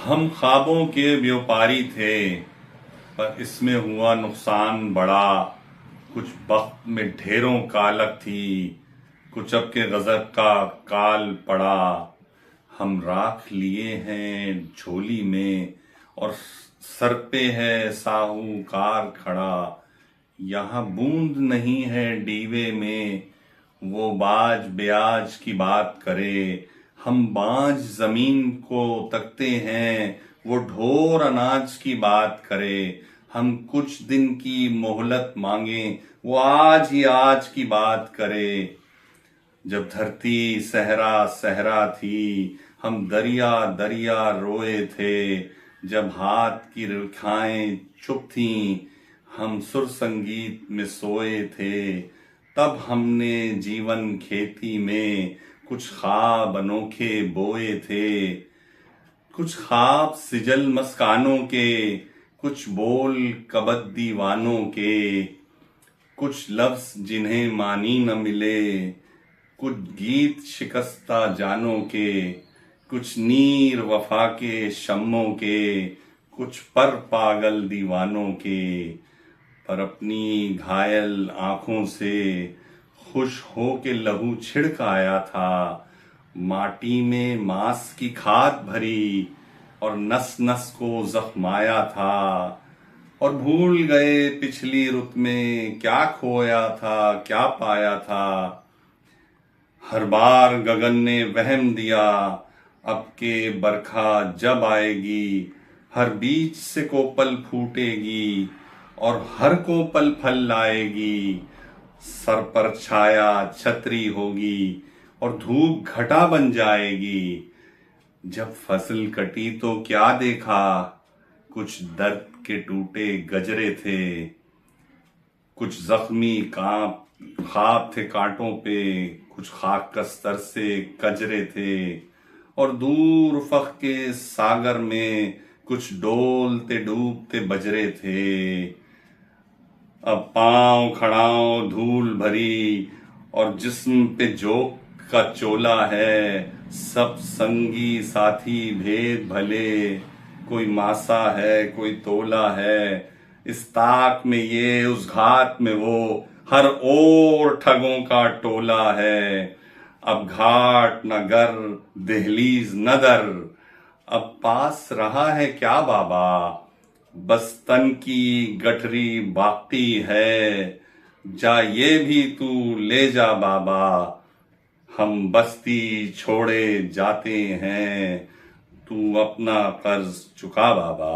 हम ख्वाबों के व्यापारी थे, पर इसमें हुआ नुकसान बड़ा। कुछ वक्त में ढेरों कालक थी, कुछ अब के गजब का काल पड़ा। हम राख लिए हैं झोली में और सर पे है साहूकार खड़ा। यहाँ बूंद नहीं है डीवे में, वो बाज ब्याज की बात करे। हम बांझ जमीन को तकते हैं, वो ढोर अनाज की बात करे। हम कुछ दिन की मोहलत मांगे, वो आज ही आज की बात करे। जब धरती सहरा सहरा थी, हम दरिया दरिया रोए थे। जब हाथ की रेखाएं चुप थीं, हम सुर संगीत में सोए थे। तब हमने जीवन खेती में कुछ ख्वाब अनोखे बोए थे। कुछ ख्वाब सिजल मस्कानों के, कुछ बोल कबद दीवानों के। कुछ लफ्ज जिन्हें मानी न मिले, कुछ गीत शिकस्ता जानों के। कुछ नीर वफा के शम्मों के, कुछ पर पागल दीवानों के। पर अपनी घायल आंखों से खुश हो के लहू छिड़क आया था। माटी में मांस की खाद भरी और नस नस को जख्माया था। और भूल गए पिछली रुत में क्या खोया था क्या पाया था। हर बार गगन ने वहम दिया, अब के बरखा जब आएगी। हर बीज से कोपल फूटेगी और हर कोपल फल लाएगी। सर पर छाया छतरी होगी और धूप घटा बन जाएगी। जब फसल कटी तो क्या देखा, कुछ दर्द के टूटे गजरे थे। कुछ जख्मी ख्वाब थे कांटों पे, कुछ खाक का स्तर से कजरे थे। और दूर उफ़क़ के सागर में कुछ डोलते डूबते बजरे थे। अब पांव खड़ाओं धूल भरी और जिस्म पे जोक का चोला है। सब संगी साथी भेद भले, कोई मासा है कोई तोला है। इस ताक में ये उस घाट में वो, हर ओर ठगों का टोला है। अब घाट न घर दहलीज न दर, अब पास रहा है क्या बाबा। बस तन की गठरी बाकी है, जा ये भी तू ले जा बाबा। हम बस्ती छोड़े जाते हैं, तू अपना कर्ज चुका बाबा।